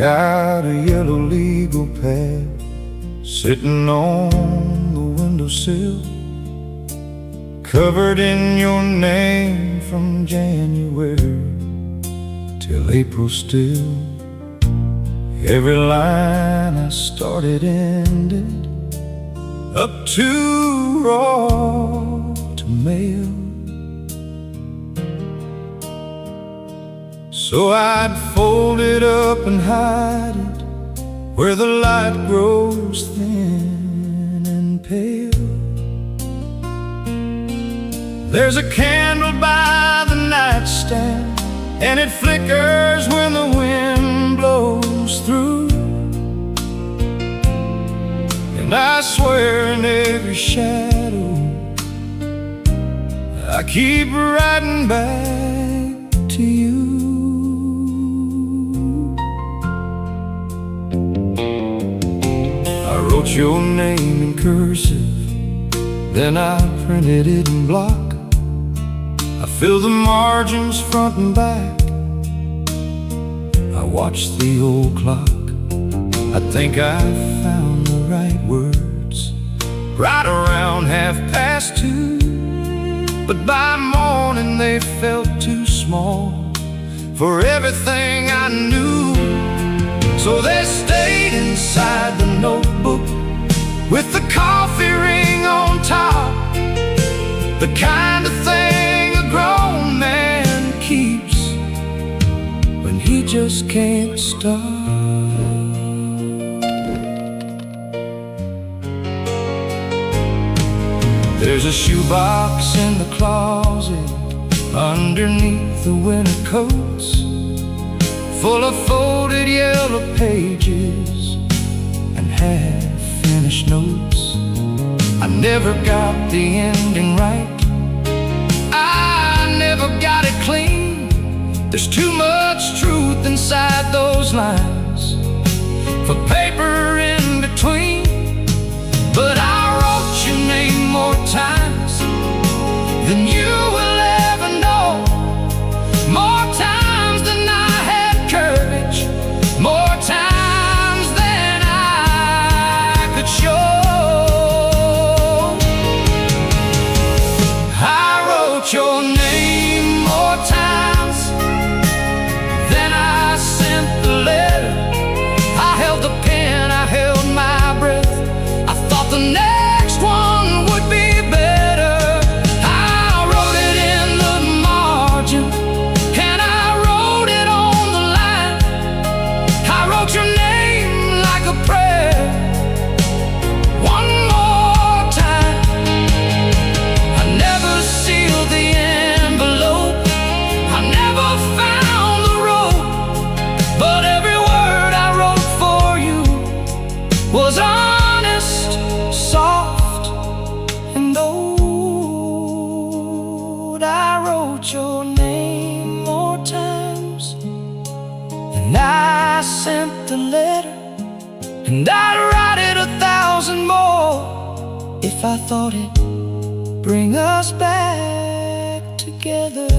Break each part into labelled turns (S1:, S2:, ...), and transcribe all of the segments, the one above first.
S1: got a yellow legal pad sitting on the windowsill, covered in your name from January till April still. Every line I started ended up to raw to mail. So I'd fold it up and hide it where the light grows thin and pale. There's a candle by the nightstand, and it flickers when the wind blows through. And I swear in every shadow I keep riding back to you. I wrote your name in cursive, then I printed it in block. I filled the margins front and back. I watched the old clock. I think I found the right words right around 2:30. But by morning they felt too small for everything I knew. So they stayed inside the notebook with the coffee ring on top, the kind of thing a grown man keeps when he just can't stop. There's a shoebox in the closet underneath the winter coats, full of folded yellow pages and half-finished notes. I never got the ending right, I never got it clean. There's too much truth inside those lines for paper in between. But I wrote your name more times than you will ever know, more times than I had courage, more times than I could show. I wrote your name more times than I sent the letter. I held the pen, I held my breath. I thought the next one would be better. I wrote it in the margin, and I wrote it on the line. I wrote your name like a prayer one more time. I never sealed the envelope, I never found the rope, but every word I wrote for you was honest, soft, and old. I wrote your name more times than I sent the letter, and I'd write it 1,000 more if I thought it'd bring us back together.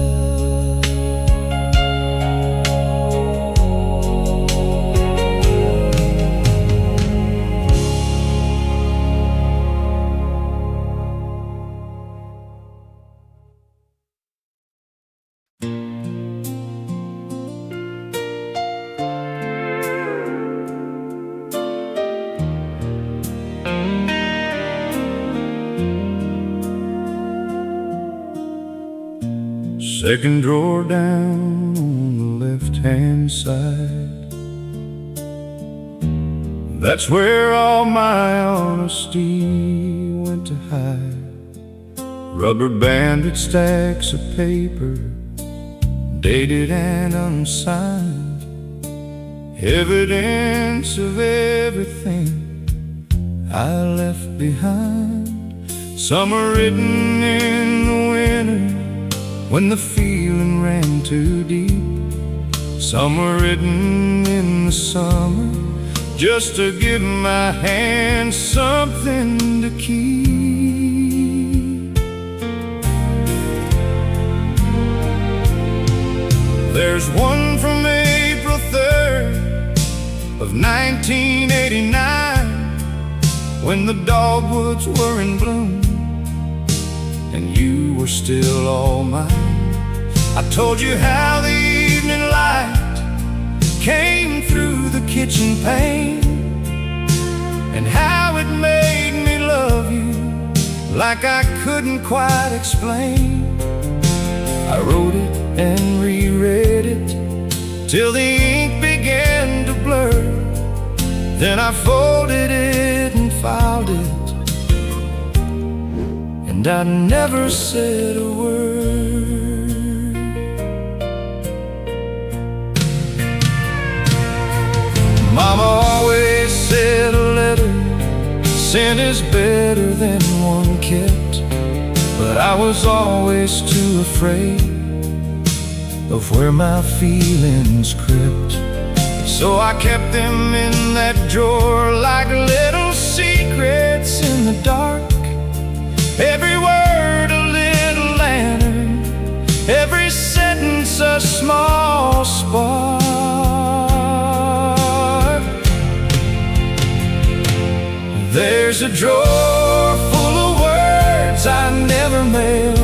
S1: Second drawer down on the left-hand side, that's where all my honesty went to hide. Rubber-banded stacks of paper, dated and unsigned, evidence of everything I left behind. Some are written in the winter when the feeling ran too deep. Some were written in the summer just to give my hands something to keep. There's one from April 3rd of 1989, when the dogwoods were in bloom and you were still all mine. I told you how the evening light came through the kitchen pane, and how it made me love you like I couldn't quite explain. I wrote it and reread it till the ink began to blur. Then I folded it and filed it, and I never said a word. Mama always said a letter sent is better than one kept, but I was always too afraid of where my feelings crept. So I kept them in that drawer like little secrets in the dark. Every word a little lantern, every sentence a small spark. There's a drawer full of words I never mailed,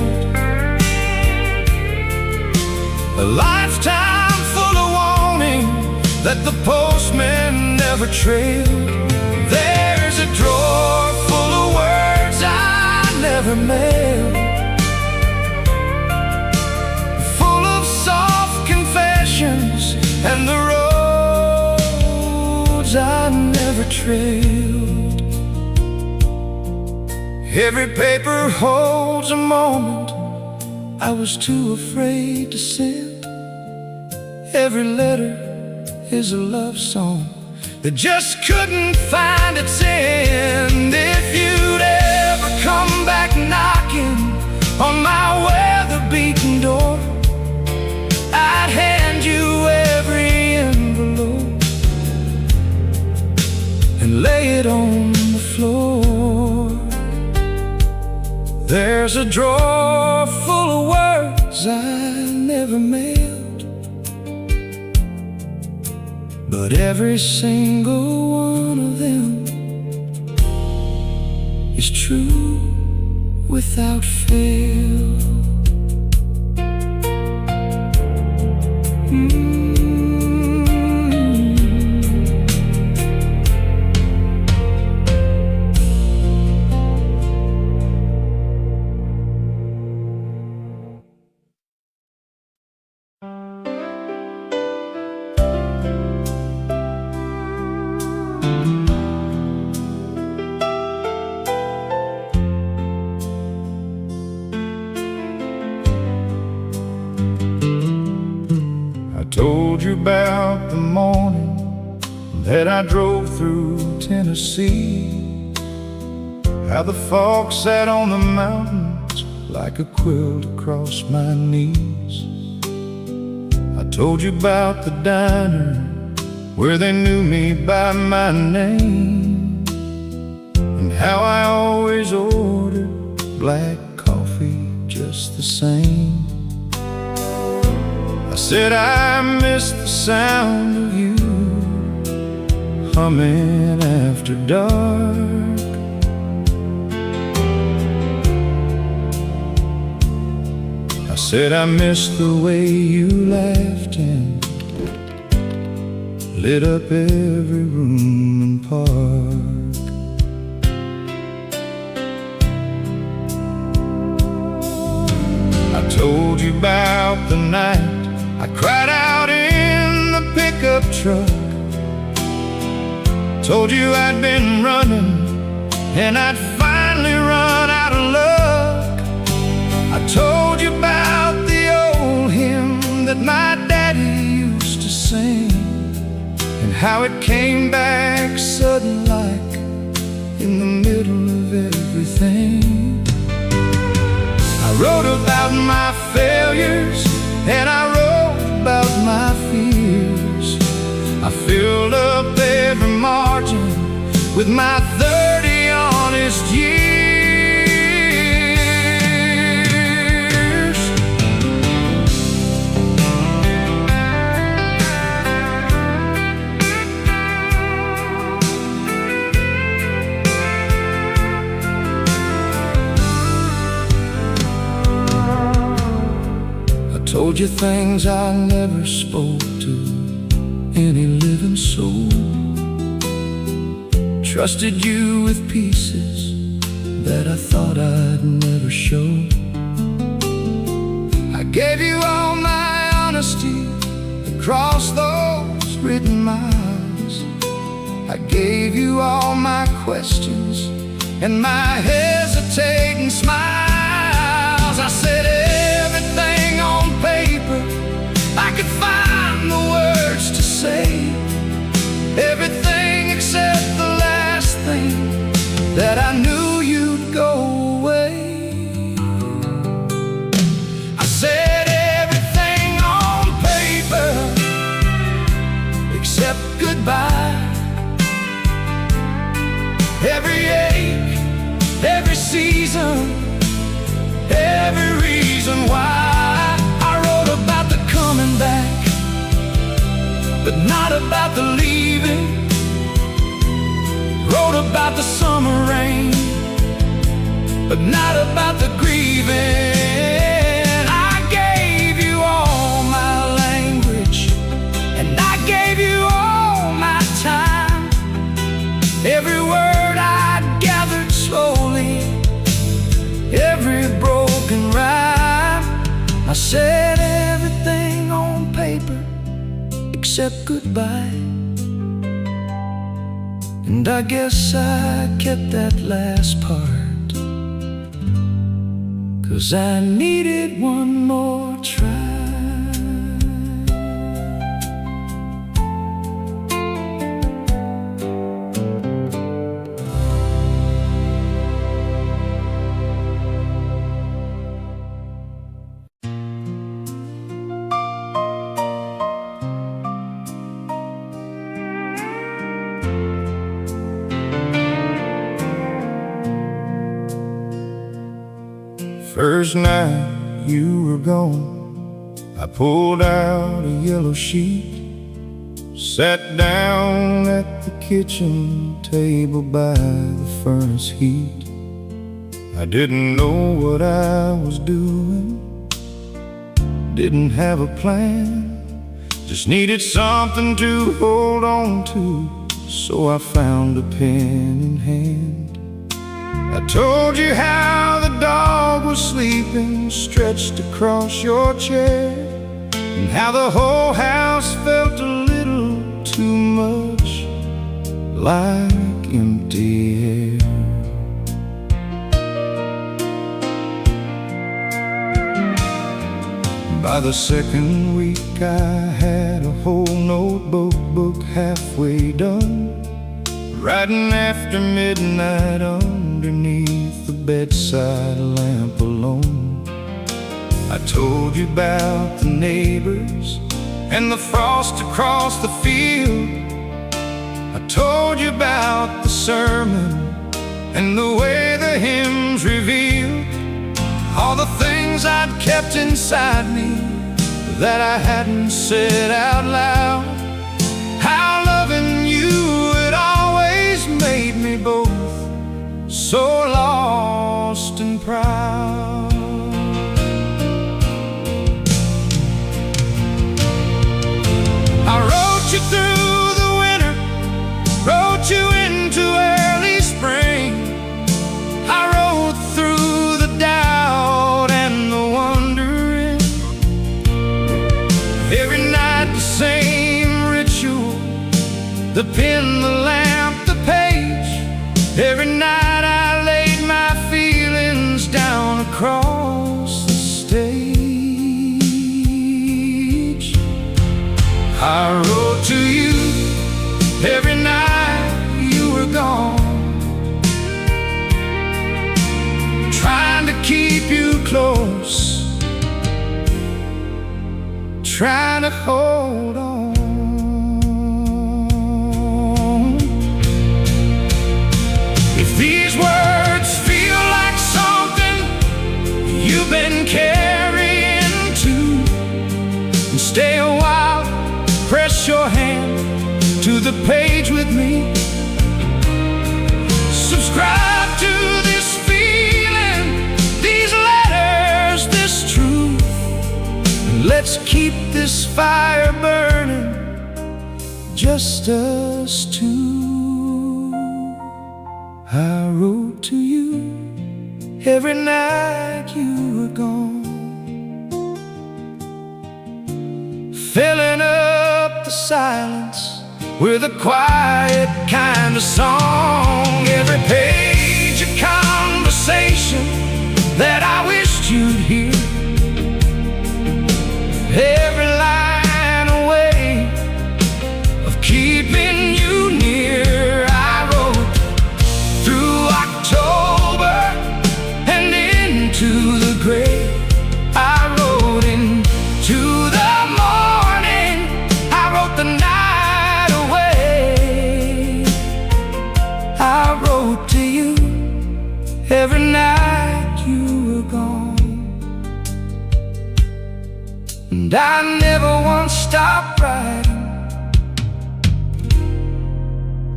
S1: a lifetime full of warning that the postman never trailed. There's a drawer full of words I never mailed, full of soft confessions and the roads I never trailed. Every paper holds a moment I was too afraid to send. Every letter is a love song that just couldn't find its end. If you'd ever come back knocking on my weather-beaten door, I'd hand you every envelope and lay it on the floor. There's a drawer full of words I never mailed, but every single one of them is true without fail. I told you about the morning that I drove through Tennessee, how the fog sat on the mountains like a quilt across my knees. I told you about the diner where they knew me by my name, and how I always ordered black coffee just the same. I said I miss the sound of you humming after dark. I said I miss the way you laughed and lit up every room and park. I told you about the night I cried out in the pickup truck. Told you I'd been running and I'd finally run out of luck. I told you about the old hymn that my daddy used to sing, and how it came back sudden like in the middle of everything. I wrote about my failures and I wrote about my fears. I filled up every margin with my 30 honest years. told you things I never spoke to any living soul. Trusted you with pieces that I thought I'd never show. I gave you all my honesty across those written miles. I gave you all my questions and my hesitating smiles. I said everything on paper I could find the words to say, everything except the last thing, that I knew you'd go away. I said everything on paper except goodbye. Every ache, every season, every reason why. I wrote about the coming back, but not about the leaving. Wrote about the summer rain, but not about the grieving. I gave you all my language, and I gave you all my time. Every word I gathered slowly, every broken rhyme. I said everything on paper except goodbye. And I guess I kept that last part, 'cause I needed one more try. First night you were gone, I pulled out a yellow sheet, sat down at the kitchen table by the furnace heat. I didn't know what I was doing, didn't have a plan, just needed something to hold on to, so I found a pen in hand. I told you how the dog was sleeping stretched across your chair, and how the whole house felt a little too much like empty air. By the second week I had a whole notebook halfway done, writing after midnight underneath the bedside lamp alone. I told you about the neighbors and the frost across the field. I told you about the sermon and the way the hymns revealed all the things I'd kept inside me that I hadn't said out loud. How loving you had always made me both so lost and proud. I wrote you through the winter, wrote you into early spring. I wrote through the doubt and the wondering. Every night the same ritual, the pen, the lamp, the page. Every night I laid my feelings down across the stage. I wrote to you every night you were gone, trying to keep you close, trying to hold on. If these words feel like something you've been carrying too, and stay a while, press your hand to the page with me. Subscribe to this feeling, these letters, this truth, and let's keep this fire burning, just us two. I wrote to you every night you were gone, filling up the silence with a quiet kind of song. Every page a conversation that I wished you'd hear, every line a way of keeping you near. I wrote through October and into the gray. I wrote into the morning, I wrote the night away. I wrote to you every night you were gone, and I never once stopped writing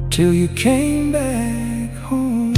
S1: till you came back home.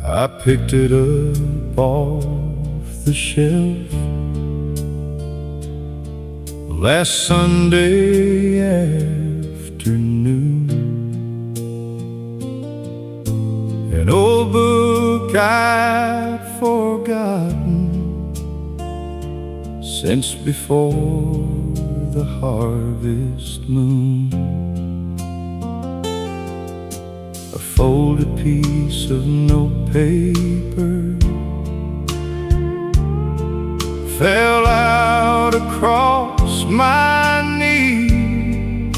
S1: I picked it up off the shelf last Sunday afternoon, an old book I'd forgotten since before the harvest moon. A folded piece of notepaper fell out across my knee,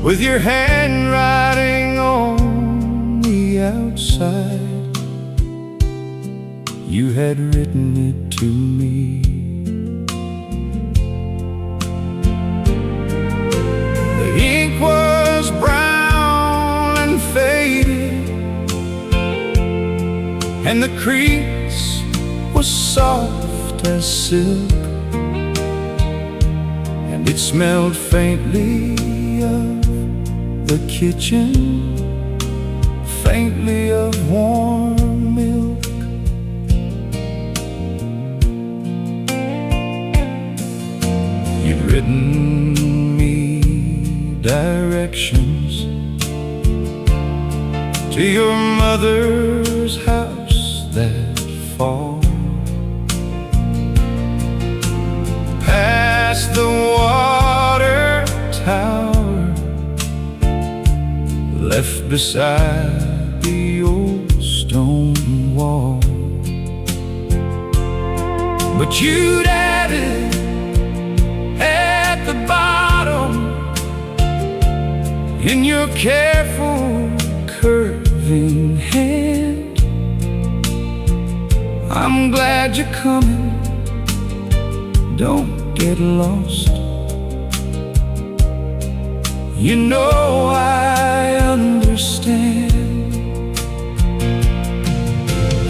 S1: with your handwriting on the outside. You had written it to me. The ink was brown and faded, and the crease was soft as silk, and it smelled faintly of the kitchen, faintly of warm milk. You'd written me directions to your mother's house that fall, past the water tower left beside the old stone wall. But you'd added at the bottom, in your careful curving hand, I'm glad you're coming, don't get lost. You know I understand.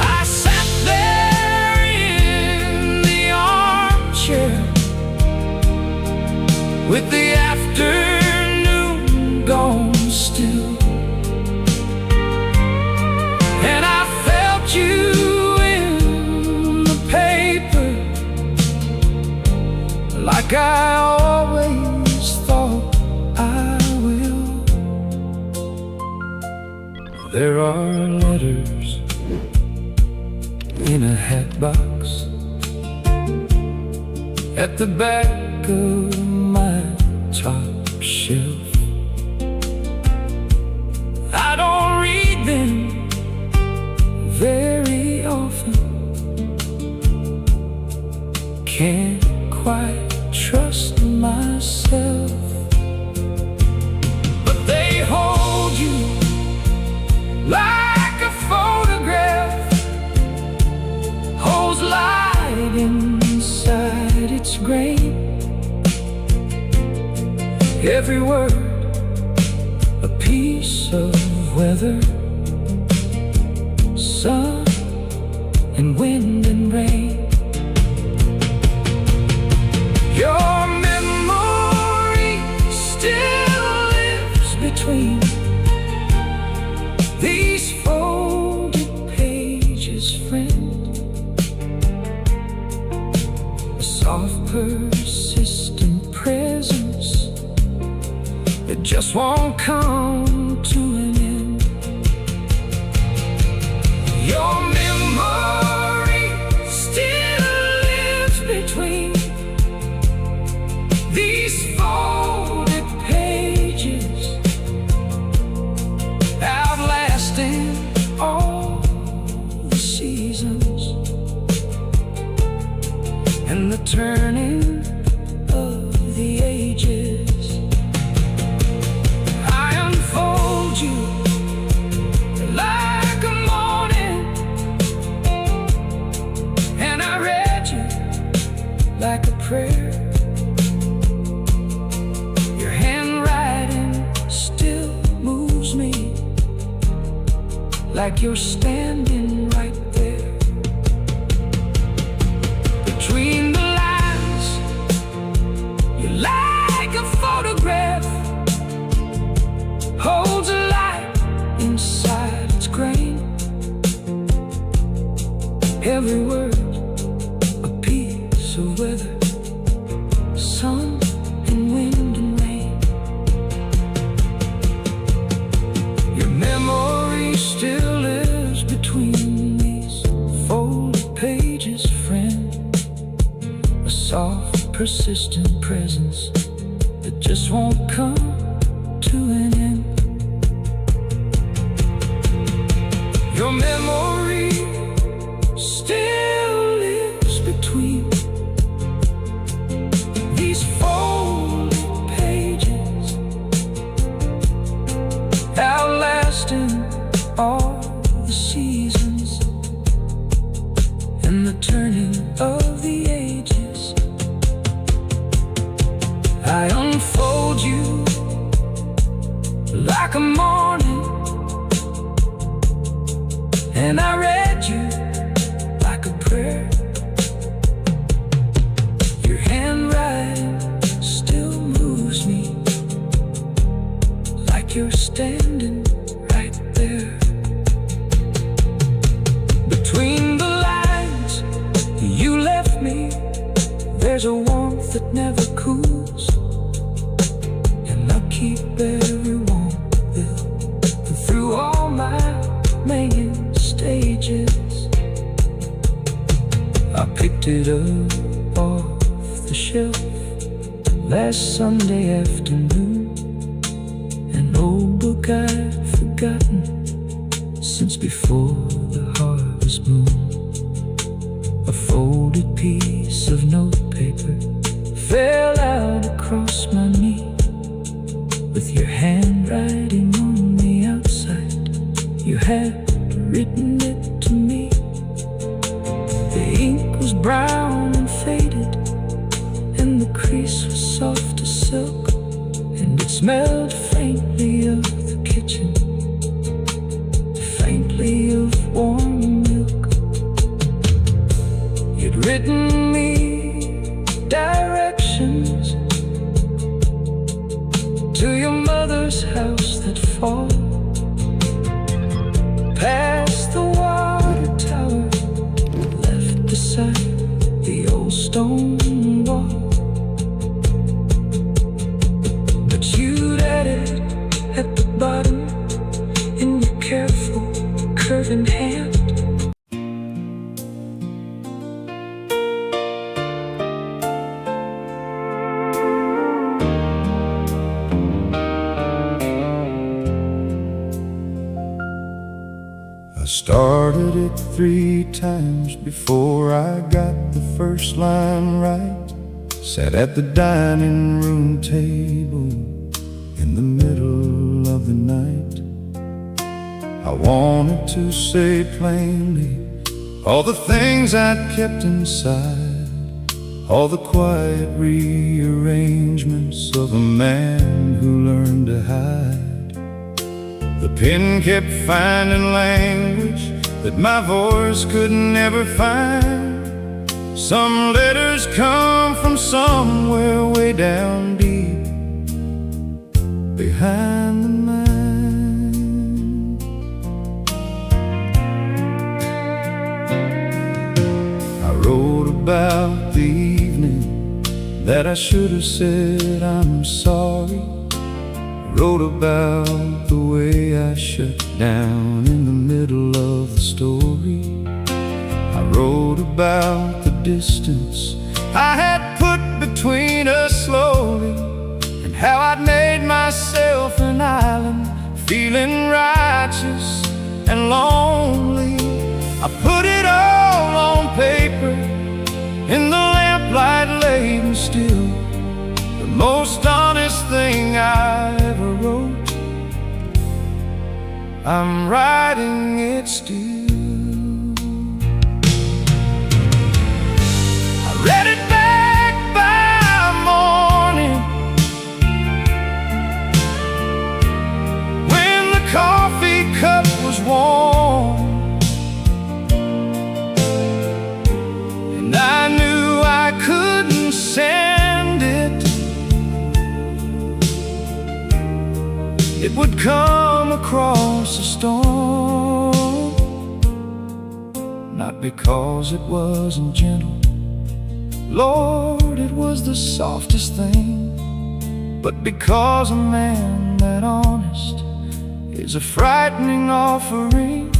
S1: I sat there in the armchair with the afternoon gone still, and I felt you in the paper like I always thought I will. There are letters in a hat box at the back of my top shelf. I don't read them very often, can't quite trust myself, but they hold you like a photograph holds light inside every word a piece of weather, sun and wind and rain. Your memory still lives between these folded pages, friend. A soft, persistent presence that just won't come to an end. Your memory still lives between these folded pages, outlasting all the seasons and the turning of the ages. I unfold you like a morning, and I read you like a prayer. Your handwriting still moves me, like you're standing right there. Between the lines, you're like a photograph, holds a light inside its grain. Every word a piece of weather, sun and wind and rain. Your memory still lives between these folded pages, friend. A soft, persistent presence that just won't come to an end. Your memory still lives between these folded pages, outlasting all the seasons and the turning of the ages. I unfold you like a morning, and I read you like a prayer. Your handwriting still moves me, like you're standing right there. Between the lines you left me, there's a warmth that never cools, and I'll keep every warm bill through all my main stages. I picked it up off the shelf last Sunday afternoon, an old book I'd forgotten since before the harvest moon. A folded piece of notepaper fell out across my knee, with your handwriting on the outside. You had written it to me. The ink was brown and faded, and the crease was soft as silk, and it smelled faintly of the kitchen, faintly of warm milk. You'd written me directions to your mother's house that fall, past the water tower, left beside the old stone wall. But you'd added at the bottom, in your careful curving hand,
S2: I started it 3 times before I got the first line right. Sat at the dining room table in the middle of the night. I wanted to say plainly all the things I'd kept inside, all the quiet rearrangements of a man who learned to hide. The pen kept finding language that my voice could never find. Some letters come from somewhere way down deep behind the mind. I wrote about the evening that I should have said I'm sorry. Wrote about the way I shut down in the middle of the story. I wrote about the distance I had put between us slowly, and how I'd made myself an island, feeling righteous and lonely. I put it all on paper in the lamplight late and still, the most honest thing I ever wrote, I'm writing it still. I read it back by morning, when the coffee cup was warm, and I knew I couldn't send it. It would come across a storm, not because it wasn't gentle, Lord, it was the softest thing, but because a man that honest is a frightening offering.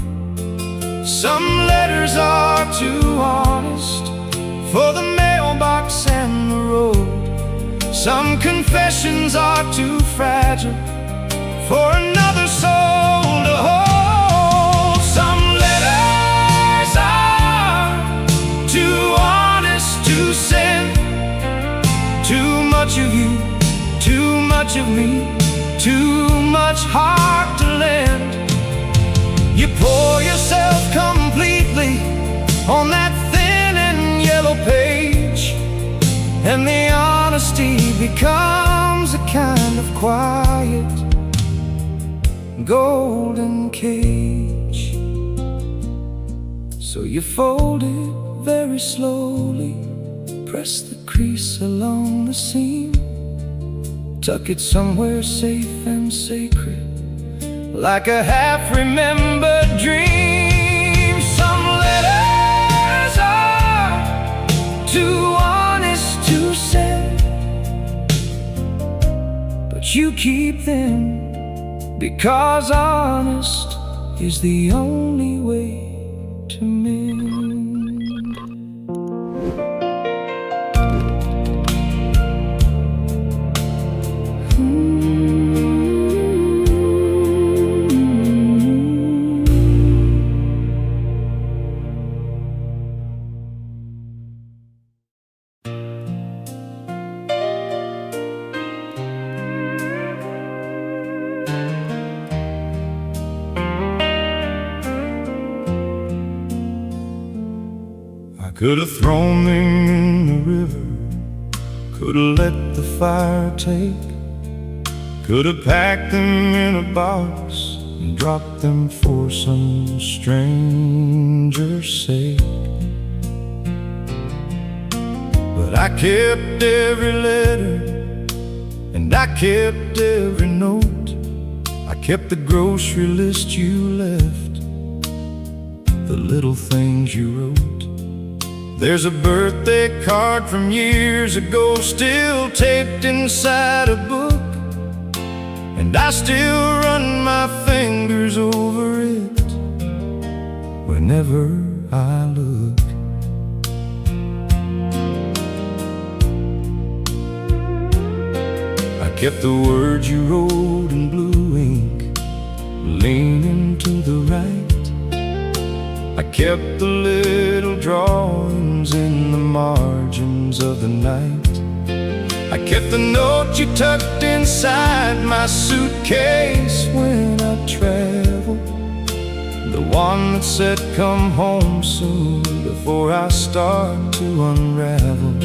S2: Some letters are too honest for the mailbox and the road. Some confessions are too fragile for another soul to hold. Some letters are too honest to send. Too much of you, too much of me, too much heart to lend. You pour yourself completely on that thin and yellow page, and the honesty becomes a kind of quiet golden cage. So you fold it very slowly, press the crease along the seam, tuck it somewhere safe and sacred, like a half-remembered dream. Some letters are too honest to send, but you keep them because honest is the only way to mend. Could have thrown them in the river, could have let the fire take, could have packed them in a box and dropped them for some stranger's sake. But I kept every letter, and I kept every note. I kept the grocery list you left, the little things you wrote. There's a birthday card from years ago still taped inside a book, and I still run my fingers over it whenever I look. I kept the words you wrote in blue ink, leaning to the right. I kept the little drawings in the margins of the night. I kept the note you tucked inside my suitcase when I traveled, the one that said come home soon before I start to unravel.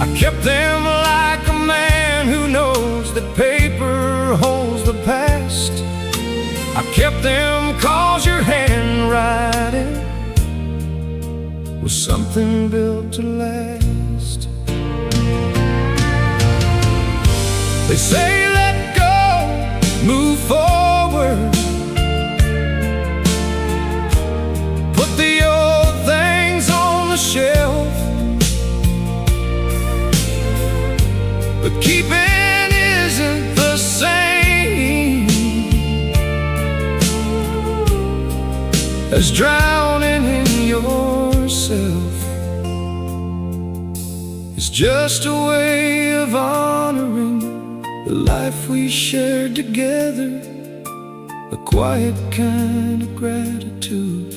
S2: I kept them like a man who knows that paper holds the past. I kept them 'cause your handwriting was something built to last. They say let go, move forward, put the old things on the shelf, but keeping isn't the same as drowning in yourself. It's just a way of honoring the life we shared together, a quiet kind of gratitude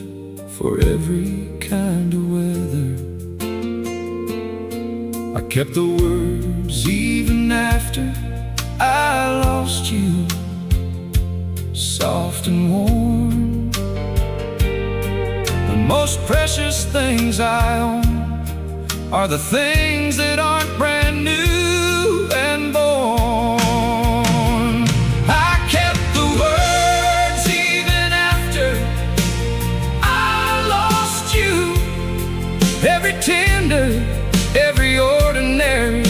S2: for every kind of weather. I kept the words even after I lost you, soft and warm. The most precious things I own are the things that aren't brand new and born. I kept the words even after I lost you, every tender, every ordinary,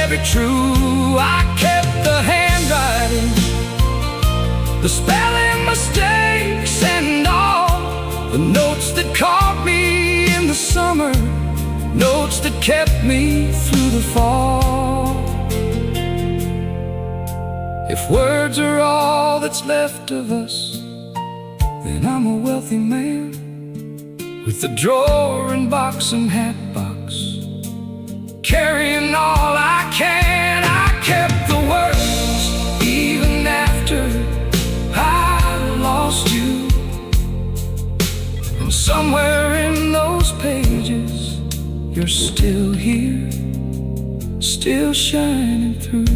S2: every true. I kept the handwriting, the spelling mistakes, and all the notes that caught me in the summer, notes that kept me through the fall. If words are all that's left of us, then I'm a wealthy man with a drawer and box and hat box, carrying all I can. I kept the words even after I lost you, and somewhere in those pages you're still here, still shining through.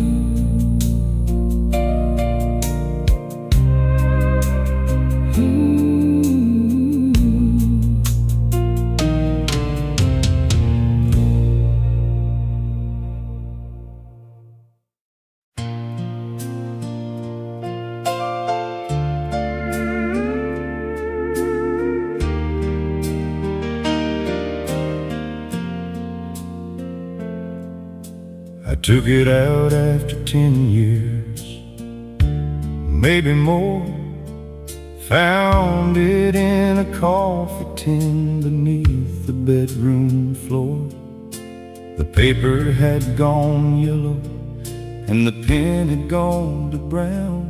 S2: I took it out after 10 years, maybe more. Found it in a coffee tin beneath the bedroom floor. The paper had gone yellow and the pen had gone to brown,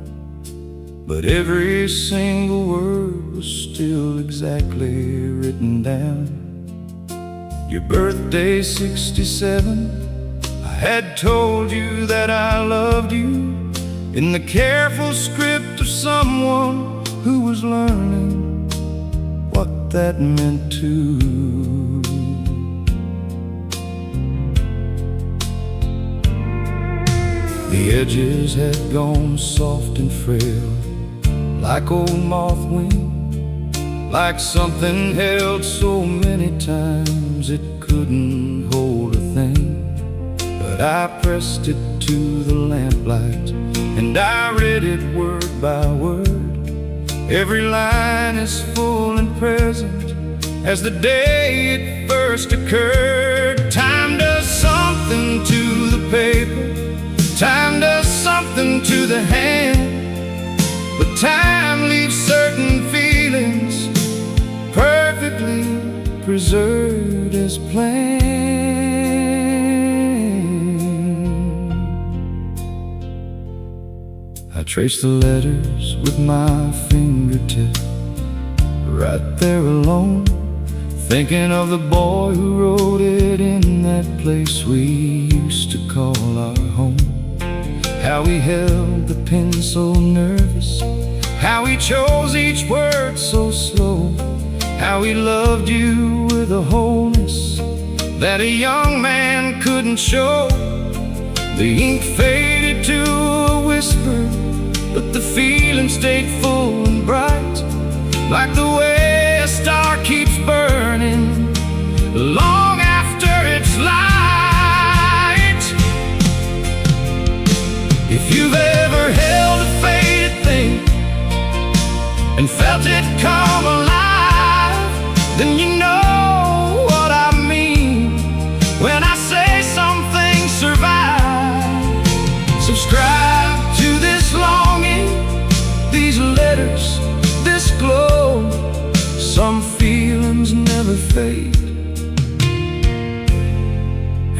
S2: but every single word was still exactly written down. Your birthday 67, I had told you that I loved you in the careful script of someone who was learning what that meant too. The edges had gone soft and frail, like old moth wing, like something held so many times it couldn't hold a thing. But I pressed it to the lamplight and I read it word by word. Every line is full and present as the day it first occurred. Time does something to the paper, time does something to the hand, but time leaves certain feelings perfectly preserved as planned. I traced the letters with my fingertip, right there alone, thinking of the boy who wrote it in that place we used to call our home. How he held the pen so nervous, how he chose each word so slow, how he loved you with a wholeness that a young man couldn't show. The ink faded to a whisper, but the feeling stayed full and bright.
S1: like the way a star keeps burning long after its light. If you've ever held a faded thing and felt it come alive, then you know what I mean when I say some things survive. Subscribe to this longing, these letters, this glow. Some feelings never fade,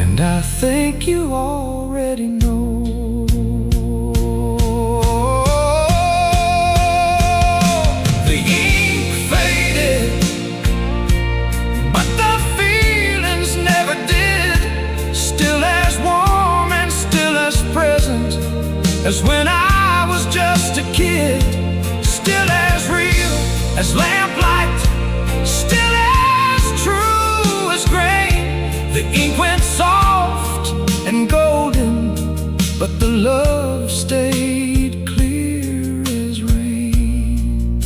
S1: and I think you already know. The ink faded, but the feelings never did. Still as warm and still as present as when I was just a kid. Still as real as lamplight, still as true as grain. The ink went soft and golden, but the love stayed clear as rain.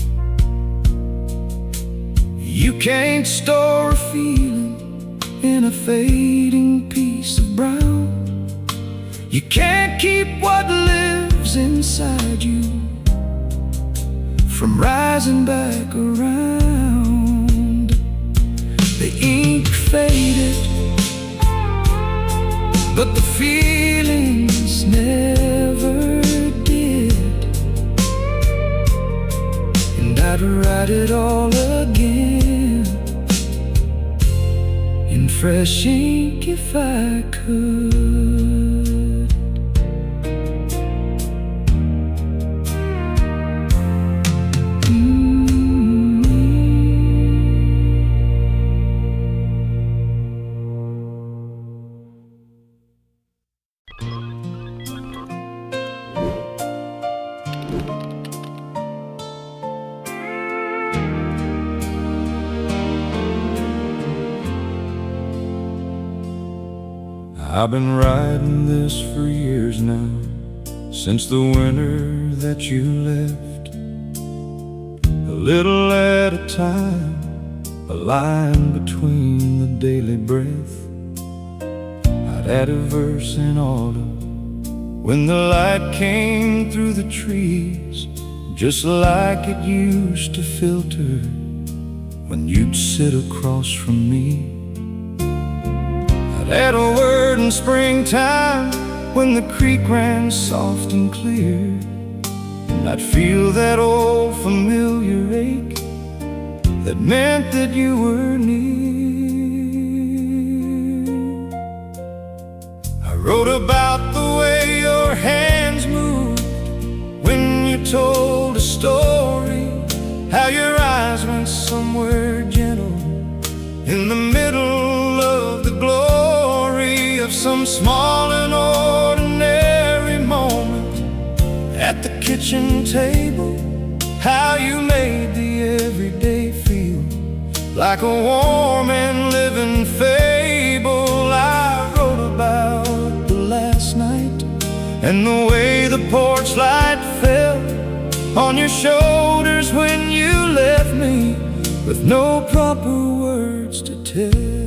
S1: You can't store a feeling in a fading piece of brown. You can't keep what lives inside you from rising back around. The ink faded, but the feelings never did. And I'd write it all again in fresh ink if I could.
S2: I've been writing this for years now, since the winter that you left. A little at a time, a line between the daily breath. I'd add a verse in autumn when the light came through the trees, just like it used to filter when you'd sit across from me. Add a word in springtime when the creek ran soft and clear, and I'd feel that old familiar ache that meant that you were near. I wrote about the way your hands moved when you told a story, how your eyes went somewhere gentle in the middle of the glory of some small and ordinary moment at the kitchen table. How you made the everyday feel like a warm and living fable. I wrote about the last night and the way the porch light fell on your shoulders when you left me with no proper words to tell.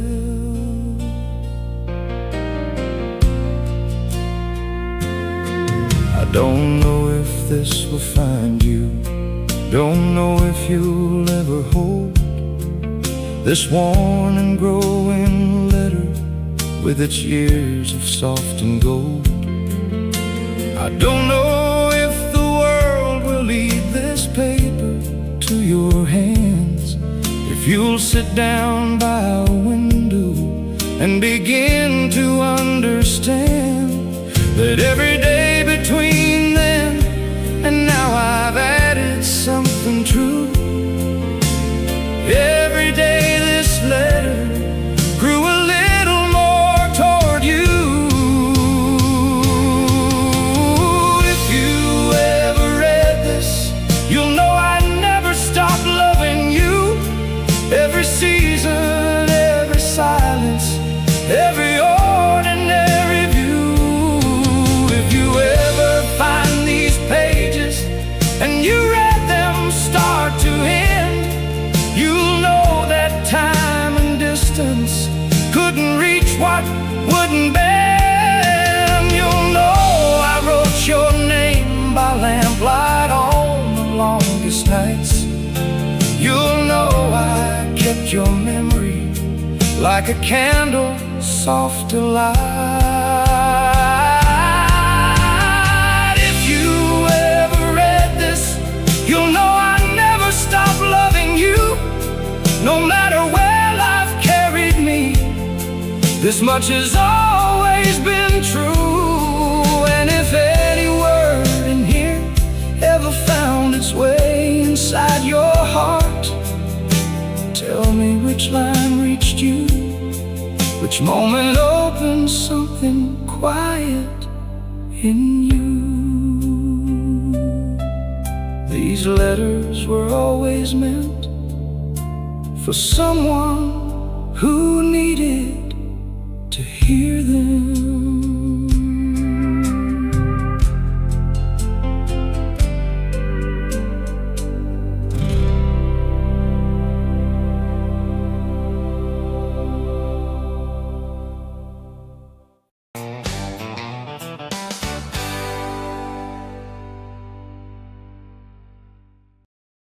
S2: I don't know if this will find you, don't know if you'll ever hold this worn and growing letter with its years of soft and gold. I don't know if the world will leave this paper to your hands, if you'll sit down by a window and begin to understand that every day between then and now I've added something true. Every day this letter grew a little more toward you. If you ever read this, you'll know I never stopped loving you. Every season, every silence, every ordinary view. If you ever find these pages and you read them start to end, darkest nights, you'll know I kept your memory like a candle soft to light. If you ever read this, you'll know I never stopped loving you. No matter where life carried me, this much has always been true. And if any word in here ever found its way inside your heart, tell me which line reached you, which moment opened something quiet in you. These letters were always meant for someone who needed to hear them.